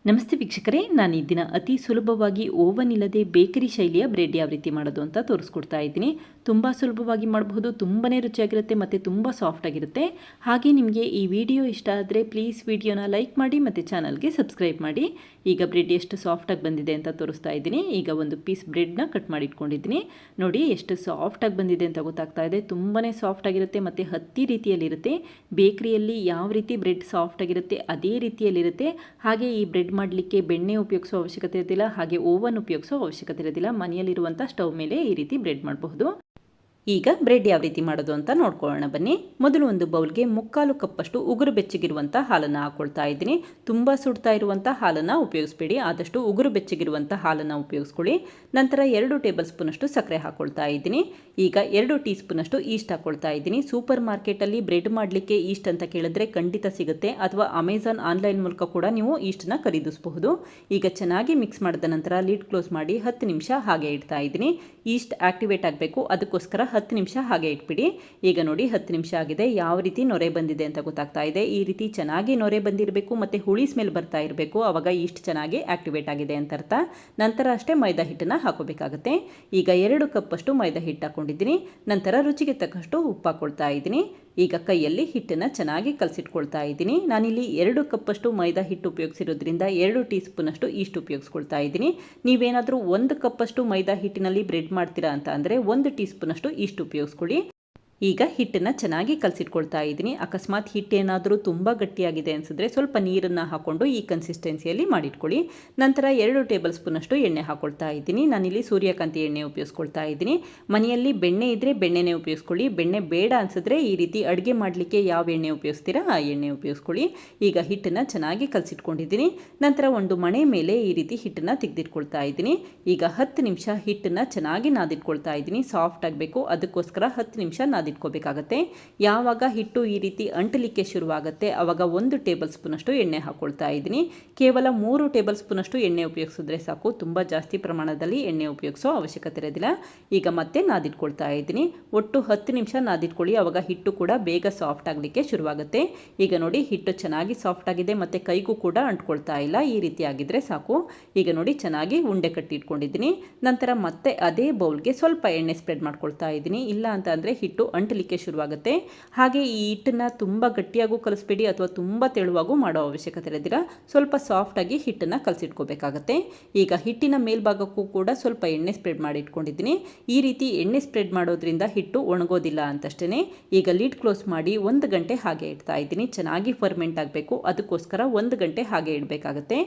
ನಮಸ್ತೆ ವೀಕ್ಷಕರೇ, ನಾನು ಈ ದಿನ ಅತಿ ಸುಲಭವಾಗಿ ಓವನ್ ಇಲ್ಲದೆ ಬೇಕರಿ ಶೈಲಿಯ ಬ್ರೆಡ್ ಯಾವ ರೀತಿ ಮಾಡೋದು ಅಂತ ತೋರಿಸ್ಕೊಡ್ತಾ ಇದ್ದೀನಿ. ತುಂಬ ಸುಲಭವಾಗಿ ಮಾಡಬಹುದು, ತುಂಬಾ ರುಚಿಯಾಗಿರುತ್ತೆ ಮತ್ತು ತುಂಬ ಸಾಫ್ಟ್ ಆಗಿರುತ್ತೆ. ಹಾಗೆ ನಿಮಗೆ ಈ ವಿಡಿಯೋ ಇಷ್ಟ ಆದರೆ ಪ್ಲೀಸ್ ವಿಡಿಯೋನ ಲೈಕ್ ಮಾಡಿ ಮತ್ತು ಚಾನಲ್ಗೆ ಸಬ್ಸ್ಕ್ರೈಬ್ ಮಾಡಿ. ಈಗ ಬ್ರೆಡ್ ಎಷ್ಟು ಸಾಫ್ಟಾಗಿ ಬಂದಿದೆ ಅಂತ ತೋರಿಸ್ತಾ ಇದ್ದೀನಿ. ಈಗ ಒಂದು ಪೀಸ್ ಬ್ರೆಡ್ನ ಕಟ್ ಮಾಡಿ ಇಟ್ಕೊಂಡಿದ್ದೀನಿ. ನೋಡಿ ಎಷ್ಟು ಸಾಫ್ಟಾಗಿ ಬಂದಿದೆ ಅಂತ ಗೊತ್ತಾಗ್ತಾ ಇದೆ. ತುಂಬಾ ಸಾಫ್ಟಾಗಿರುತ್ತೆ ಮತ್ತು ಹತ್ತಿ ರೀತಿಯಲ್ಲಿರುತ್ತೆ. ಬೇಕರಿಯಲ್ಲಿ ಯಾವ ರೀತಿ ಬ್ರೆಡ್ ಸಾಫ್ಟಾಗಿರುತ್ತೆ ಅದೇ ರೀತಿಯಲ್ಲಿರುತ್ತೆ. ಹಾಗೆ ಈ ಬ್ರೆಡ್ ಮಾಡಲಿಕ್ಕೆ ಬೆಣ್ಣೆ ಉಪಯೋಗಿಸೋ ಅವಶ್ಯಕತೆ ಇರೋದಿಲ್ಲ, ಹಾಗೆ ಓವನ್ ಉಪಯೋಗಿಸೋ ಅವಶ್ಯಕತೆ ಇರೋದಿಲ್ಲ. ಮನೆಯಲ್ಲಿರುವಂಥ ಸ್ಟವ್ ಮೇಲೆ ಈ ರೀತಿ ಬ್ರೆಡ್ ಮಾಡಬಹುದು. ಈಗ ಬ್ರೆಡ್ ಯಾವ ರೀತಿ ಮಾಡೋದು ಅಂತ ನೋಡ್ಕೊಳ್ಳೋಣ ಬನ್ನಿ. ಮೊದಲು ಒಂದು ಬೌಲ್ಗೆ 3/4 ಕಪ್ಪಷ್ಟು ಉಗುರು ಬೆಚ್ಚಗಿರುವಂಥ ಹಾಲನ್ನು ಹಾಕ್ಕೊಳ್ತಾ ಇದ್ದೀನಿ. ತುಂಬ ಸುಡ್ತಾ ಇರುವಂಥ ಹಾಲನ್ನು ಉಪಯೋಗಿಸ್ಬೇಡಿ, ಆದಷ್ಟು ಉಗುರು ಬೆಚ್ಚಗಿರುವಂಥ ಹಾಲನ್ನು ಉಪಯೋಗಿಸ್ಕೊಳ್ಳಿ. ನಂತರ 2 ಟೇಬಲ್ ಸ್ಪೂನಷ್ಟು ಸಕ್ಕರೆ ಹಾಕ್ಕೊಳ್ತಾ ಇದ್ದೀನಿ. ಈಗ 2 ಟೀ ಸ್ಪೂನಷ್ಟು ಈಸ್ಟ್ ಹಾಕ್ಕೊಳ್ತಾ ಇದ್ದೀನಿ. ಸೂಪರ್ ಮಾರ್ಕೆಟಲ್ಲಿ ಬ್ರೆಡ್ ಮಾಡಲಿಕ್ಕೆ ಈಸ್ಟ್ ಅಂತ ಕೇಳಿದ್ರೆ ಖಂಡಿತ ಸಿಗುತ್ತೆ, ಅಥವಾ ಅಮೆಝಾನ್ ಆನ್ಲೈನ್ ಮೂಲಕ ಕೂಡ ನೀವು ಈಸ್ಟನ್ನ ಖರೀದಿಸಬಹುದು. ಈಗ ಚೆನ್ನಾಗಿ ಮಿಕ್ಸ್ ಮಾಡಿದ ನಂತರ ಲಿಡ್ ಕ್ಲೋಸ್ ಮಾಡಿ 10 ನಿಮಿಷ ಹಾಗೆ ಇಡ್ತಾ ಇದ್ದೀನಿ. ಈಸ್ಟ್ ಆಕ್ಟಿವೇಟ್ ಆಗಬೇಕು, ಅದಕ್ಕೋಸ್ಕರ 10 ನಿಮಿಷ ಹಾಗೆ ಇಟ್ಬಿಡಿ. ಈಗ ನೋಡಿ 10 ನಿಮಿಷ ಆಗಿದೆ. ಯಾವ ರೀತಿ ನೊರೆ ಬಂದಿದೆ ಅಂತ ಗೊತ್ತಾಗ್ತಾ ಇದೆ. ಈ ರೀತಿ ಚೆನ್ನಾಗಿ ನೊರೆ ಬಂದಿರಬೇಕು ಮತ್ತು ಹುಳಿ ಸ್ಮೆಲ್ ಬರ್ತಾ ಇರಬೇಕು, ಆವಾಗ ಈಸ್ಟ್ ಚೆನ್ನಾಗಿ ಆಕ್ಟಿವೇಟ್ ಆಗಿದೆ ಅಂತ ಅರ್ಥ. ನಂತರ ಅಷ್ಟೇ ಮೈದಾ ಹಿಟ್ಟನ್ನು ಹಾಕೋಬೇಕಾಗುತ್ತೆ. ಈಗ 2 ಕಪ್ಪಷ್ಟು ಮೈದಾ ಹಿಟ್ಟು ಹಾಕೊಂಡಿದ್ದೀನಿ. ನಂತರ ರುಚಿಗೆ ತಕ್ಕಷ್ಟು ಉಪ್ಪು ಹಾಕ್ಕೊಳ್ತಾ ಇದ್ದೀನಿ. ಈಗ ಕೈಯಲ್ಲಿ ಹಿಟ್ಟನ್ನು ಚೆನ್ನಾಗಿ ಕಲಸಿಟ್ಕೊಳ್ತಾ ಇದ್ದೀನಿ. ನಾನಿಲ್ಲಿ 2 ಕಪ್ಪಷ್ಟು ಮೈದಾ ಹಿಟ್ಟು ಉಪಯೋಗಿಸಿರೋದ್ರಿಂದ 2 ಟೀ ಸ್ಪೂನಷ್ಟು ಈಸ್ಟ್ ಉಪಯೋಗಿಸ್ಕೊಳ್ತಾ ಇದ್ದೀನಿ. ನೀವೇನಾದರೂ 1 ಕಪ್ಪಷ್ಟು ಮೈದಾ ಹಿಟ್ಟಿನಲ್ಲಿ ಬ್ರೆಡ್ ಮಾಡ್ತೀರಾ ಅಂತ ಅಂದರೆ 1 ಟೀ ಸ್ಪೂನಷ್ಟು ಈಸ್ಟ್ ಉಪಯೋಗಿಸ್ಕೊಳ್ಳಿ. ಈಗ ಹಿಟ್ಟನ್ನು ಚೆನ್ನಾಗಿ ಕಲಸಿಟ್ಕೊಳ್ತಾ ಇದ್ದೀನಿ. ಅಕಸ್ಮಾತ್ ಹಿಟ್ಟೇನಾದರೂ ತುಂಬ ಗಟ್ಟಿಯಾಗಿದೆ ಅನಿಸಿದ್ರೆ ಸ್ವಲ್ಪ ನೀರನ್ನು ಹಾಕ್ಕೊಂಡು ಈ ಕನ್ಸಿಸ್ಟೆನ್ಸಿಯಲ್ಲಿ ಮಾಡಿಟ್ಕೊಳ್ಳಿ. ನಂತರ 2 ಟೇಬಲ್ ಸ್ಪೂನಷ್ಟು ಎಣ್ಣೆ ಹಾಕ್ಕೊಳ್ತಾ ಇದ್ದೀನಿ. ನಾನಿಲ್ಲಿ ಸೂರ್ಯಕಾಂತಿ ಎಣ್ಣೆ ಉಪಯೋಗಿಸ್ಕೊಳ್ತಾ ಇದ್ದೀನಿ. ಮನೆಯಲ್ಲಿ ಬೆಣ್ಣೆ ಇದ್ದರೆ ಬೆಣ್ಣೆನೇ ಉಪಯೋಗಿಸ್ಕೊಳ್ಳಿ. ಬೆಣ್ಣೆ ಬೇಡ ಅನಿಸಿದ್ರೆ ಈ ರೀತಿ ಅಡುಗೆ ಮಾಡಲಿಕ್ಕೆ ಯಾವ ಎಣ್ಣೆ ಉಪಯೋಗಿಸ್ತೀರಾ ಆ ಎಣ್ಣೆ ಉಪಯೋಗಿಸ್ಕೊಳ್ಳಿ. ಈಗ ಹಿಟ್ಟನ್ನು ಚೆನ್ನಾಗಿ ಕಲಸಿಟ್ಕೊಂಡಿದ್ದೀನಿ. ನಂತರ ಒಂದು ಮಣೆ ಮೇಲೆ ಈ ರೀತಿ ಹಿಟ್ಟನ್ನು ತೆಗೆದಿಟ್ಕೊಳ್ತಾ ಇದ್ದೀನಿ. ಈಗ 10 ನಿಮಿಷ ಹಿಟ್ಟನ್ನು ಚೆನ್ನಾಗಿ ನಾದಿಟ್ಕೊಳ್ತಾ ಇದ್ದೀನಿ. ಸಾಫ್ಟ್ ಆಗಬೇಕು, ಅದಕ್ಕೋಸ್ಕರ 10 ನಿಮಿಷ ಇಟ್ಕೋಬೇಕಾಗತ್ತೆ. ಯಾವಾಗ ಹಿಟ್ಟು ಈ ರೀತಿ ಅಂಟಲಿಕ್ಕೆ ಶುರುವಾಗುತ್ತೆ ಆವಾಗ 1 ಟೇಬಲ್ ಸ್ಪೂನಷ್ಟು ಎಣ್ಣೆ ಹಾಕ್ಕೊಳ್ತಾ ಇದ್ದೀನಿ. ಕೇವಲ 3 ಟೇಬಲ್ ಸ್ಪೂನಷ್ಟು ಎಣ್ಣೆ ಉಪಯೋಗಿಸಿದ್ರೆ ಸಾಕು, ತುಂಬ ಜಾಸ್ತಿ ಪ್ರಮಾಣದಲ್ಲಿ ಎಣ್ಣೆ ಉಪಯೋಗಿಸೋ ಅವಶ್ಯಕತೆ ಇರೋದಿಲ್ಲ. ಈಗ ಮತ್ತೆ ನಾದಿಟ್ಕೊಳ್ತಾ ಇದ್ದೀನಿ. ಒಟ್ಟು 10 ನಿಮಿಷ ನಾದಿಟ್ಕೊಳ್ಳಿ, ಆವಾಗ ಹಿಟ್ಟು ಕೂಡ ಬೇಗ ಸಾಫ್ಟ್ ಆಗಲಿಕ್ಕೆ ಶುರುವಾಗುತ್ತೆ. ಈಗ ನೋಡಿ ಹಿಟ್ಟು ಚೆನ್ನಾಗಿ ಸಾಫ್ಟ್ ಆಗಿದೆ ಮತ್ತು ಕೈಗೂ ಕೂಡ ಅಂಟ್ಕೊಳ್ತಾ ಇಲ್ಲ. ಈ ರೀತಿ ಆಗಿದ್ರೆ ಸಾಕು. ಈಗ ನೋಡಿ ಚೆನ್ನಾಗಿ ಉಂಡೆ ಕಟ್ಟಿ ಇಟ್ಕೊಂಡಿದ್ದೀನಿ. ನಂತರ ಮತ್ತೆ ಅದೇ ಬೌಲ್ಗೆ ಸ್ವಲ್ಪ ಎಣ್ಣೆ ಸ್ಪ್ರೆಡ್ ಮಾಡ್ಕೊಳ್ತಾ ಇದ್ದೀನಿ. ಇಲ್ಲ ಅಂತ ಅಂದರೆ ಹಿಟ್ಟು ಅಂಟಲಿಕ್ಕೆ ಶುರುವಾಗುತ್ತೆ. ಹಾಗೆ ಈ ಹಿಟ್ಟನ್ನು ತುಂಬ ಗಟ್ಟಿಯಾಗೂ ಕಲಿಸ್ಬೇಡಿ ಅಥವಾ ತುಂಬ ತೆಳುವಾಗೂ ಮಾಡೋ ಅವಶ್ಯಕತೆ ಇರೋದಿಲ್ಲ. ಸ್ವಲ್ಪ ಸಾಫ್ಟಾಗಿ ಹಿಟ್ಟನ್ನು ಕಲಸಿಟ್ಕೋಬೇಕಾಗತ್ತೆ. ಈಗ ಹಿಟ್ಟಿನ ಮೇಲ್ಭಾಗಕ್ಕೂ ಕೂಡ ಸ್ವಲ್ಪ ಎಣ್ಣೆ ಸ್ಪ್ರೆಡ್ ಮಾಡಿ ಇಟ್ಕೊಂಡಿದ್ದೀನಿ. ಈ ರೀತಿ ಎಣ್ಣೆ ಸ್ಪ್ರೆಡ್ ಮಾಡೋದ್ರಿಂದ ಹಿಟ್ಟು ಒಣಗೋದಿಲ್ಲ ಅಂತಷ್ಟೇ. ಈಗ ಲಿಡ್ ಕ್ಲೋಸ್ ಮಾಡಿ 1 ಗಂಟೆ ಹಾಗೆ ಇಡ್ತಾ ಇದ್ದೀನಿ. ಚೆನ್ನಾಗಿ ಫರ್ಮೆಂಟ್ ಆಗಬೇಕು, ಅದಕ್ಕೋಸ್ಕರ 1 ಗಂಟೆ ಹಾಗೆ ಇಡಬೇಕಾಗತ್ತೆ.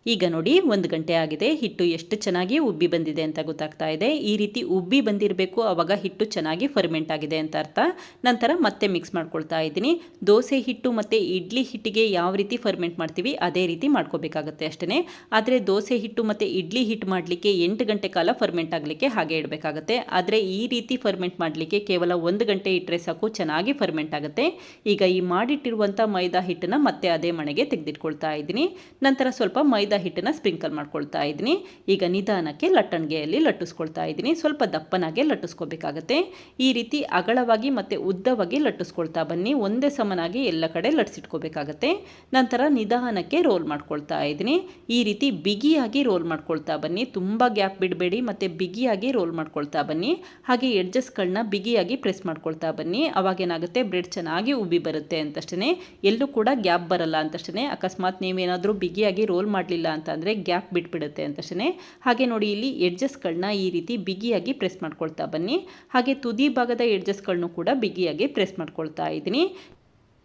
ಈಗ ನೋಡಿ 1 ಗಂಟೆ ಆಗಿದೆ. ಹಿಟ್ಟು ಎಷ್ಟು ಚೆನ್ನಾಗಿ ಉಬ್ಬಿ ಬಂದಿದೆ ಅಂತ ಗೊತ್ತಾಗ್ತಾ ಇದೆ. ಈ ರೀತಿ ಉಬ್ಬಿ ಬಂದಿರಬೇಕು, ಆವಾಗ ಹಿಟ್ಟು ಚೆನ್ನಾಗಿ ಫರ್ಮೆಂಟ್ ಆಗಿದೆ ಅಂತ ಅರ್ಥ. ನಂತರ ಮತ್ತೆ ಮಿಕ್ಸ್ ಮಾಡ್ಕೊಳ್ತಾ ಇದ್ದೀನಿ. ದೋಸೆ ಹಿಟ್ಟು ಮತ್ತು ಇಡ್ಲಿ ಹಿಟ್ಟಿಗೆ ಯಾವ ರೀತಿ ಫರ್ಮೆಂಟ್ ಮಾಡ್ತೀವಿ ಅದೇ ರೀತಿ ಮಾಡ್ಕೋಬೇಕಾಗತ್ತೆ ಅಷ್ಟೇ. ಆದರೆ ದೋಸೆ ಹಿಟ್ಟು ಮತ್ತು ಇಡ್ಲಿ ಹಿಟ್ಟು ಮಾಡಲಿಕ್ಕೆ 8 ಗಂಟೆ ಕಾಲ ಫರ್ಮೆಂಟ್ ಆಗಲಿಕ್ಕೆ ಹಾಗೆ ಇಡಬೇಕಾಗತ್ತೆ. ಆದರೆ ಈ ರೀತಿ ಫರ್ಮೆಂಟ್ ಮಾಡಲಿಕ್ಕೆ ಕೇವಲ 1 ಗಂಟೆ ಇಟ್ಟರೆ ಸಾಕು, ಚೆನ್ನಾಗಿ ಫರ್ಮೆಂಟ್ ಆಗುತ್ತೆ. ಈಗ ಈ ಮಾಡಿಟ್ಟಿರುವಂಥ ಮೈದಾ ಹಿಟ್ಟನ್ನು ಮತ್ತೆ ಅದೇ ಮಣೆಗೆ ತೆಗೆದಿಟ್ಕೊಳ್ತಾ ಇದ್ದೀನಿ. ನಂತರ ಸ್ವಲ್ಪ ಮೈದಾ ಹಿಟ್ಟನ್ನು ಸ್ಪ್ರಿಂಕಲ್ ಮಾಡ್ಕೊಳ್ತಾ ಇದ್ದೀನಿ. ಈಗ ನಿಧಾನಕ್ಕೆ ಲಟ್ಟಣಿಗೆಯಲ್ಲಿ ಲಟ್ಟಿಸ್ಕೊಳ್ತಾ ಇದ್ದೀನಿ. ಸ್ವಲ್ಪ ದಪ್ಪನಾಗೆ ಲಟ್ಟಿಸ್ಕೋಬೇಕಾಗತ್ತೆ. ಈ ರೀತಿ ಅಗಲವಾಗಿ ಮತ್ತು ಉದ್ದವಾಗಿ ಲಟ್ಟಿಸ್ಕೊಳ್ತಾ ಬನ್ನಿ. ಒಂದೇ ಸಮನಾಗಿ ಎಲ್ಲ ಕಡೆ ಲಟ್ಟಿಸಿಟ್ಕೋಬೇಕಾಗತ್ತೆ. ನಂತರ ನಿಧಾನಕ್ಕೆ ರೋಲ್ ಮಾಡ್ಕೊಳ್ತಾ ಇದ್ದೀನಿ. ಈ ರೀತಿ ಬಿಗಿಯಾಗಿ ರೋಲ್ ಮಾಡ್ಕೊಳ್ತಾ ಬನ್ನಿ. ತುಂಬ ಗ್ಯಾಪ್ ಬಿಡಬೇಡಿ ಮತ್ತು ಬಿಗಿಯಾಗಿ ರೋಲ್ ಮಾಡ್ಕೊಳ್ತಾ ಬನ್ನಿ. ಹಾಗೆ ಎಡ್ಜಸ್ಗಳನ್ನ ಬಿಗಿಯಾಗಿ ಪ್ರೆಸ್ ಮಾಡ್ಕೊಳ್ತಾ ಬನ್ನಿ. ಅವಾಗೇನಾಗುತ್ತೆ, ಬ್ರೆಡ್ ಚೆನ್ನಾಗಿ ಉಬ್ಬಿ ಬರುತ್ತೆ ಅಂತಷ್ಟೇ. ಎಲ್ಲೂ ಕೂಡ ಗ್ಯಾಪ್ ಬರಲ್ಲ ಅಂತಷ್ಟೇ. ಅಕಸ್ಮಾತ್ ನೀವೇನಾದರೂ ಬಿಗಿಯಾಗಿ ರೋಲ್ ಮಾಡಲಿಲ್ಲ ಅಂತ ಅಂದರೆ ಗ್ಯಾಪ್ ಬಿಟ್ಬಿಡುತ್ತೆ ಅಂತಷ್ಟೇ. ಹಾಗೆ ನೋಡಿ ಇಲ್ಲಿ ಎಡ್ಜಸ್ಗಳನ್ನ ಈ ರೀತಿ ಬಿಗಿಯಾಗಿ ಪ್ರೆಸ್ ಮಾಡ್ಕೊಳ್ತಾ ಬನ್ನಿ. ಹಾಗೆ ತುದಿ ಭಾಗದ ಎಡ್ಜಸ್ಗಳನ್ನು ಕೂಡ ಬಿಗಿಯಾಗಿ ಪ್ರೆಸ್ ಮಾಡ್ಕೊಳ್ತಾ ಇದ್ದೀನಿ.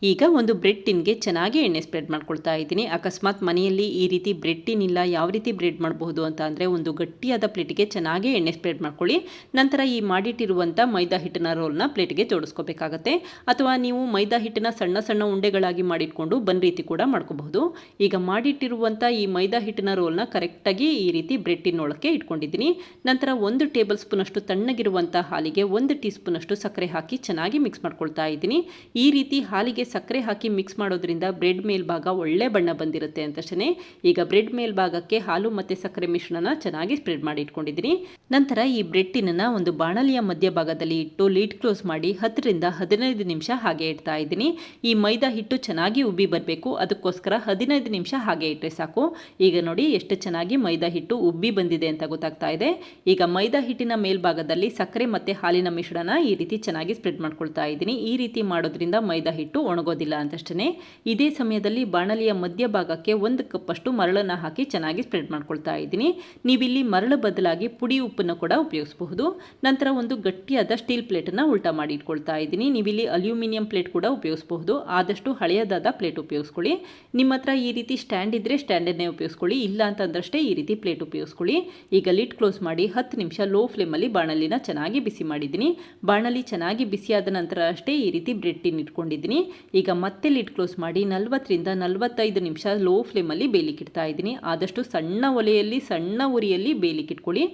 ಈಗ ಒಂದು ಬ್ರೆಡ್ ಟಿನ್ಗೆ ಚೆನ್ನಾಗಿ ಎಣ್ಣೆ ಸ್ಪ್ರೆಡ್ ಮಾಡ್ಕೊಳ್ತಾ ಇದ್ದೀನಿ. ಅಕಸ್ಮಾತ್ ಮನೆಯಲ್ಲಿ ಈ ರೀತಿ ಬ್ರೆಡ್ ಟಿನ್ ಇಲ್ಲ, ಯಾವ ರೀತಿ ಬ್ರೆಡ್ ಮಾಡಬಹುದು ಅಂತ ಅಂದರೆ ಒಂದು ಗಟ್ಟಿಯಾದ ಪ್ಲೇಟಿಗೆ ಚೆನ್ನಾಗಿ ಎಣ್ಣೆ ಸ್ಪ್ರೆಡ್ ಮಾಡ್ಕೊಳ್ಳಿ. ನಂತರ ಈ ಮಾಡಿಟ್ಟಿರುವಂಥ ಮೈದಾ ಹಿಟ್ಟಿನ ರೋಲ್ನ ಪ್ಲೇಟಿಗೆ ಜೋಡಿಸ್ಕೋಬೇಕಾಗತ್ತೆ. ಅಥವಾ ನೀವು ಮೈದಾ ಹಿಟ್ಟನ್ನ ಸಣ್ಣ ಸಣ್ಣ ಉಂಡೆಗಳಾಗಿ ಮಾಡಿಟ್ಕೊಂಡು ಬನ್ ರೀತಿ ಕೂಡ ಮಾಡ್ಕೋಬಹುದು. ಈಗ ಮಾಡಿಟ್ಟಿರುವಂಥ ಈ ಮೈದಾ ಹಿಟ್ಟಿನ ರೋಲ್ನ ಕರೆಕ್ಟಾಗಿ ಈ ರೀತಿ ಬ್ರೆಡ್ ಟಿನ್ ಒಳಕ್ಕೆ ಇಟ್ಕೊಂಡಿದ್ದೀನಿ. ನಂತರ 1 ಟೇಬಲ್ ಸ್ಪೂನಷ್ಟು ತಣ್ಣಗಿರುವಂಥ ಹಾಲಿಗೆ 1 ಟೀ ಸ್ಪೂನಷ್ಟು ಸಕ್ಕರೆ ಹಾಕಿ ಚೆನ್ನಾಗಿ ಮಿಕ್ಸ್ ಮಾಡ್ಕೊಳ್ತಾ ಇದ್ದೀನಿ. ಈ ರೀತಿ ಹಾಲಿಗೆ ಸಕ್ಕರೆ ಹಾಕಿ ಮಿಕ್ಸ್ ಮಾಡೋದ್ರಿಂದ ಬ್ರೆಡ್ ಮೇಲ್ಭಾಗ ಒಳ್ಳೆ ಬಣ್ಣ ಬಂದಿರುತ್ತೆ ಅಂತಷ್ಟೇ. ಈಗ ಬ್ರೆಡ್ ಮೇಲ್ಭಾಗಕ್ಕೆ ಹಾಲು ಮತ್ತು ಸಕ್ಕರೆ ಮಿಶ್ರಣನ ಚೆನ್ನಾಗಿ ಸ್ಪ್ರೆಡ್ ಮಾಡಿ ಇಟ್ಕೊಂಡಿದ್ದೀನಿ. ನಂತರ ಈ ಬ್ರೆಡ್ ಟಿನ್ನನ್ನು ಒಂದು ಬಾಣಲಿಯ ಮಧ್ಯಭಾಗದಲ್ಲಿ ಇಟ್ಟು ಲೀಡ್ ಕ್ಲೋಸ್ ಮಾಡಿ 10ರಿಂದ 15 ನಿಮಿಷ ಹಾಗೆ ಇಡ್ತಾ ಇದ್ದೀನಿ. ಈ ಮೈದಾ ಹಿಟ್ಟು ಚೆನ್ನಾಗಿ ಉಬ್ಬಿ ಬರಬೇಕು, ಅದಕ್ಕೋಸ್ಕರ 15 ನಿಮಿಷ ಹಾಗೆ ಇಟ್ಟರೆ ಸಾಕು. ಈಗ ನೋಡಿ ಎಷ್ಟು ಚೆನ್ನಾಗಿ ಮೈದಾ ಹಿಟ್ಟು ಉಬ್ಬಿ ಬಂದಿದೆ ಅಂತ ಗೊತ್ತಾಗ್ತಾ ಇದೆ. ಈಗ ಮೈದಾ ಹಿಟ್ಟಿನ ಮೇಲ್ಭಾಗದಲ್ಲಿ ಸಕ್ಕರೆ ಮತ್ತು ಹಾಲಿನ ಮಿಶ್ರಣ ಈ ರೀತಿ ಚೆನ್ನಾಗಿ ಸ್ಪ್ರೆಡ್ ಮಾಡ್ಕೊಳ್ತಾ ಇದ್ದೀನಿ. ಈ ರೀತಿ ಮಾಡೋದ್ರಿಂದ ಮೈದಾ ಹಿಟ್ಟು ಒಣಗೋದಿಲ್ಲ ಅಂತಷ್ಟೇ. ಇದೇ ಸಮಯದಲ್ಲಿ ಬಾಣಲಿಯ ಮಧ್ಯಭಾಗಕ್ಕೆ 1 ಕಪ್ ಅಷ್ಟು ಮರಳನ್ನು ಹಾಕಿ ಚೆನ್ನಾಗಿ ಸ್ಪ್ರೆಡ್ ಮಾಡ್ಕೊಳ್ತಾ ಇದ್ದೀನಿ. ನೀವಿಲ್ಲಿ ಮರಳು ಬದಲಾಗಿ ಪುಡಿ ಉಪ್ಪನ್ನು ಕೂಡ ಉಪಯೋಗಿಸಬಹುದು. ನಂತರ ಒಂದು ಗಟ್ಟಿಯಾದ ಸ್ಟೀಲ್ ಪ್ಲೇಟನ್ನು ಉಲ್ಟಾ ಮಾಡಿ ಇಟ್ಕೊಳ್ತಾ ಇದ್ದೀನಿ. ನೀವಿಲ್ಲಿ ಅಲ್ಯೂಮಿನಿಯಂ ಪ್ಲೇಟ್ ಕೂಡ ಉಪಯೋಗಿಸಬಹುದು. ಆದಷ್ಟು ಹಳೆಯದಾದ ಪ್ಲೇಟ್ ಉಪಯೋಗಿಸ್ಕೊಳ್ಳಿ. ನಿಮ್ಮ ಹತ್ರ ಈ ರೀತಿ ಸ್ಟ್ಯಾಂಡ್ ಇದ್ದರೆ ಸ್ಟ್ಯಾಂಡನ್ನೇ ಉಪಯೋಗಿಸ್ಕೊಳ್ಳಿ, ಇಲ್ಲ ಅಂತಂದ್ರಷ್ಟೇ ಈ ರೀತಿ ಪ್ಲೇಟ್ ಉಪಯೋಗಿಸ್ಕೊಳ್ಳಿ. ಈಗ ಲಿಡ್ ಕ್ಲೋಸ್ ಮಾಡಿ 10 ನಿಮಿಷ ಲೋ ಫ್ಲೇಮಲ್ಲಿ ಬಾಣಲಿನ ಚೆನ್ನಾಗಿ ಬಿಸಿ ಮಾಡಿದ್ದೀನಿ. ಬಾಣಲಿ ಚೆನ್ನಾಗಿ ಬಿಸಿಯಾದ ನಂತರ ಅಷ್ಟೇ ಈ ರೀತಿ ಬ್ರೆಡ್ ಟಿನ್ ಇಟ್ಕೊಂಡಿದ್ದೀನಿ. ಈಗ ಮತ್ತೆ ಲಿಡ್ ಕ್ಲೋಸ್ ಮಾಡಿ 40ರಿಂದ 45 ನಿಮಿಷ ಲೋ ಫ್ಲೇಮಲ್ಲಿ ಬೇಯಲಿಕ್ಕೆ ಇಡ್ತಾ ಇದ್ದೀನಿ. ಆದಷ್ಟು ಸಣ್ಣ ಒಲೆಯಲ್ಲಿ ಸಣ್ಣ ಉರಿಯಲ್ಲಿ ಬೇಯಲಿಕ್ಕೆ ಇಟ್ಕೊಳ್ಳಿ.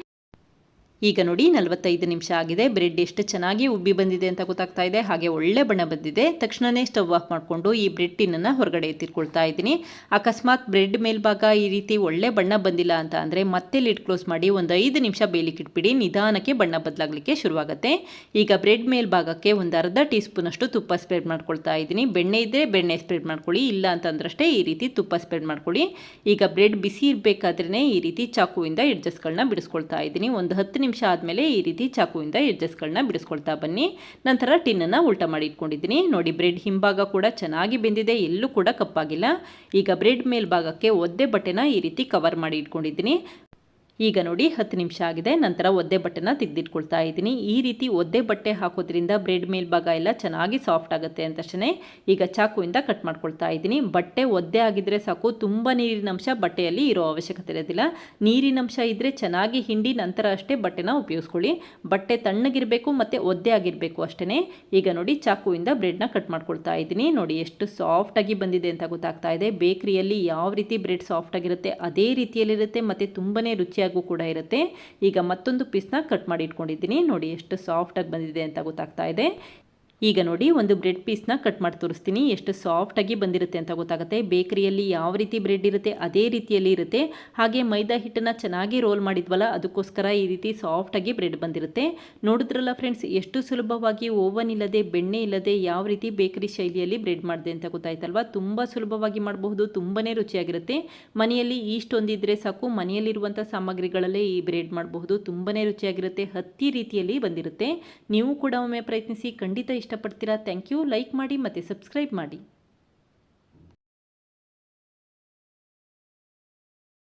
ಈಗ ನೋಡಿ 45 ನಿಮಿಷ ಆಗಿದೆ. ಬ್ರೆಡ್ ಎಷ್ಟು ಚೆನ್ನಾಗಿ ಉಬ್ಬಿ ಬಂದಿದೆ ಅಂತ ಗೊತ್ತಾಗ್ತಾ ಇದೆ. ಹಾಗೆ ಒಳ್ಳೆ ಬಣ್ಣ ಬಂದಿದೆ. ತಕ್ಷಣವೇ ಸ್ಟವ್ ಆಫ್ ಮಾಡಿಕೊಂಡು ಈ ಬ್ರೆಡ್ ಟಿನ್ನನ್ನು ಹೊರಗಡೆ ಎತ್ತಿಟ್ಕೊಳ್ತಾ ಇದ್ದೀನಿ. ಅಕಸ್ಮಾತ್ ಬ್ರೆಡ್ ಮೇಲ್ಭಾಗ ಈ ರೀತಿ ಒಳ್ಳೆ ಬಣ್ಣ ಬಂದಿಲ್ಲ ಅಂತ ಅಂದರೆ ಮತ್ತೆ ಲಿಡ್ ಕ್ಲೋಸ್ ಮಾಡಿ ಒಂದು 5 ನಿಮಿಷ ಬೇಯಲಿಕ್ಕೆ ಇಟ್ಬಿಡಿ. ನಿಧಾನಕ್ಕೆ ಬಣ್ಣ ಬದಲಾಗಲಿಕ್ಕೆ ಶುರುವಾಗುತ್ತೆ. ಈಗ ಬ್ರೆಡ್ ಮೇಲ್ಭಾಗಕ್ಕೆ ಒಂದು ಅರ್ಧ ಟೀ ಸ್ಪೂನ್ ಅಷ್ಟು ತುಪ್ಪ ಸ್ಪ್ರೆಡ್ ಮಾಡ್ಕೊಳ್ತಾ ಇದ್ದೀನಿ. ಬೆಣ್ಣೆ ಇದ್ದರೆ ಬೆಣ್ಣೆ ಸ್ಪ್ರೆಡ್ ಮಾಡ್ಕೊಳ್ಳಿ, ಇಲ್ಲ ಅಂತಂದ್ರಷ್ಟೇ ಈ ರೀತಿ ತುಪ್ಪ ಸ್ಪ್ರೆಡ್ ಮಾಡ್ಕೊಳ್ಳಿ. ಈಗ ಬ್ರೆಡ್ ಬಿಸಿ ಇರಬೇಕಾದ್ರೇ ಈ ರೀತಿ ಚಾಕುವಿಂದ ಎಡ್ಜಸ್ಗಳನ್ನ ಬಿಡಿಸ್ಕೊಳ್ತಾ ಇದ್ದೀನಿ. ಒಂದು 10 ನಿಮಿಷ ಆದಮೇಲೆ ಈ ರೀತಿ ಚಾಕುವಿಂದ ಎಡ್ಜಸ್ಗಳನ್ನ ಬಿಡಿಸ್ಕೊಳ್ತಾ ಬನ್ನಿ. ನಂತರ ಟಿನ್ನನ್ನು ಉಲ್ಟಾ ಮಾಡಿ ಇಟ್ಕೊಂಡಿದ್ದೀನಿ. ನೋಡಿ ಬ್ರೆಡ್ ಹಿಂಭಾಗ ಕೂಡ ಚೆನ್ನಾಗಿ ಬೆಂದಿದೆ, ಎಲ್ಲೂ ಕೂಡ ಕಪ್ಪಾಗಿಲ್ಲ. ಈಗ ಬ್ರೆಡ್ ಮೇಲ್ಭಾಗಕ್ಕೆ ಒದ್ದೆ ಬಟ್ಟೆನ ಈ ರೀತಿ ಕವರ್ ಮಾಡಿ ಇಟ್ಕೊಂಡಿದ್ದೀನಿ. ಈಗ ನೋಡಿ 10 ನಿಮಿಷ ಆಗಿದೆ. ನಂತರ ಒದ್ದೆ ಬಟ್ಟೆನ ತೆಗೆದಿಟ್ಕೊಳ್ತಾ ಇದ್ದೀನಿ. ಈ ರೀತಿ ಒದ್ದೆ ಬಟ್ಟೆ ಹಾಕೋದ್ರಿಂದ ಬ್ರೆಡ್ ಮೇಲ್ಭಾಗ ಎಲ್ಲ ಚೆನ್ನಾಗಿ ಸಾಫ್ಟ್ ಆಗುತ್ತೆ ಅಂತಷ್ಟೇ. ಈಗ ಚಾಕುವಿಂದ ಕಟ್ ಮಾಡ್ಕೊಳ್ತಾ ಇದ್ದೀನಿ. ಬಟ್ಟೆ ಒದ್ದೆ ಆಗಿದ್ರೆ ಸಾಕು, ತುಂಬ ನೀರಿನಂಶ ಬಟ್ಟೆಯಲ್ಲಿ ಇರೋ ಅವಶ್ಯಕತೆ ಇರೋದಿಲ್ಲ. ನೀರಿನಂಶ ಇದ್ದರೆ ಚೆನ್ನಾಗಿ ಹಿಂಡಿ ನಂತರ ಅಷ್ಟೇ ಬಟ್ಟೆನ ಉಪಯೋಗಿಸ್ಕೊಳ್ಳಿ. ಬಟ್ಟೆ ತಣ್ಣಗಿರಬೇಕು ಮತ್ತು ಒದ್ದೆ ಆಗಿರಬೇಕು ಅಷ್ಟೇ. ಈಗ ನೋಡಿ ಚಾಕುವಿಂದ ಬ್ರೆಡ್ನ ಕಟ್ ಮಾಡ್ಕೊಳ್ತಾ ಇದ್ದೀನಿ. ನೋಡಿ ಎಷ್ಟು ಸಾಫ್ಟಾಗಿ ಬಂದಿದೆ ಅಂತ ಗೊತ್ತಾಗ್ತಾ ಇದೆ. ಬೇಕರಿಯಲ್ಲಿ ಯಾವ ರೀತಿ ಬ್ರೆಡ್ ಸಾಫ್ಟ್ ಆಗಿರುತ್ತೆ ಅದೇ ರೀತಿಯಲ್ಲಿರುತ್ತೆ ಮತ್ತು ತುಂಬಾ ರುಚಿಯಾಗಿ ಕೂಡ ಇರುತ್ತೆ. ಈಗ ಮತ್ತೊಂದು ಪೀಸ್ನ ಕಟ್ ಮಾಡಿ ಇಟ್ಕೊಂಡಿದ್ದೀನಿ. ನೋಡಿ ಎಷ್ಟು ಸಾಫ್ಟಾಗಿ ಬಂದಿದೆ ಅಂತ ಗೊತ್ತಾಗ್ತಾ ಇದೆ. ಈಗ ನೋಡಿ ಒಂದು ಬ್ರೆಡ್ ಪೀಸ್ನ ಕಟ್ ಮಾಡಿ ತೋರಿಸ್ತೀನಿ. ಎಷ್ಟು ಸಾಫ್ಟಾಗಿ ಬಂದಿರುತ್ತೆ ಅಂತ ಗೊತ್ತಾಗುತ್ತೆ. ಬೇಕರಿಯಲ್ಲಿ ಯಾವ ರೀತಿ ಬ್ರೆಡ್ ಇರುತ್ತೆ ಅದೇ ರೀತಿಯಲ್ಲಿ ಇರುತ್ತೆ. ಹಾಗೆ ಮೈದಾ ಹಿಟ್ಟನ್ನು ಚೆನ್ನಾಗಿ ರೋಲ್ ಮಾಡಿದ್ವಲ್ಲ, ಅದಕ್ಕೋಸ್ಕರ ಈ ರೀತಿ ಸಾಫ್ಟಾಗಿ ಬ್ರೆಡ್ ಬಂದಿರುತ್ತೆ. ನೋಡಿದ್ರಲ್ಲ ಫ್ರೆಂಡ್ಸ್, ಎಷ್ಟು ಸುಲಭವಾಗಿ ಓವನ್ ಇಲ್ಲದೆ ಬೆಣ್ಣೆ ಇಲ್ಲದೆ ಯಾವ ರೀತಿ ಬೇಕರಿ ಶೈಲಿಯಲ್ಲಿ ಬ್ರೆಡ್ ಮಾಡಿದೆ ಅಂತ ಗೊತ್ತಾಯ್ತಲ್ವಾ. ತುಂಬ ಸುಲಭವಾಗಿ ಮಾಡಬಹುದು, ತುಂಬಾ ರುಚಿಯಾಗಿರುತ್ತೆ. ಮನೆಯಲ್ಲಿ ಈಸ್ಟ್ ಒಂದಿದ್ರೆ ಸಾಕು, ಮನೆಯಲ್ಲಿರುವಂಥ ಸಾಮಗ್ರಿಗಳಲ್ಲೇ ಈ ಬ್ರೆಡ್ ಮಾಡಬಹುದು. ತುಂಬಾ ರುಚಿಯಾಗಿರುತ್ತೆ, ಹತ್ತಿ ರೀತಿಯಲ್ಲಿ ಬಂದಿರುತ್ತೆ. ನೀವು ಕೂಡ ಒಮ್ಮೆ ಪ್ರಯತ್ನಿಸಿ, ಖಂಡಿತ ಇಷ್ಟಪಡ್ತೀರಾ. Thank you. ಲೈಕ್ ಮಾಡಿ ಮತ್ತು ಸಬ್ಸ್ಕ್ರೈಬ್ ಮಾಡಿ.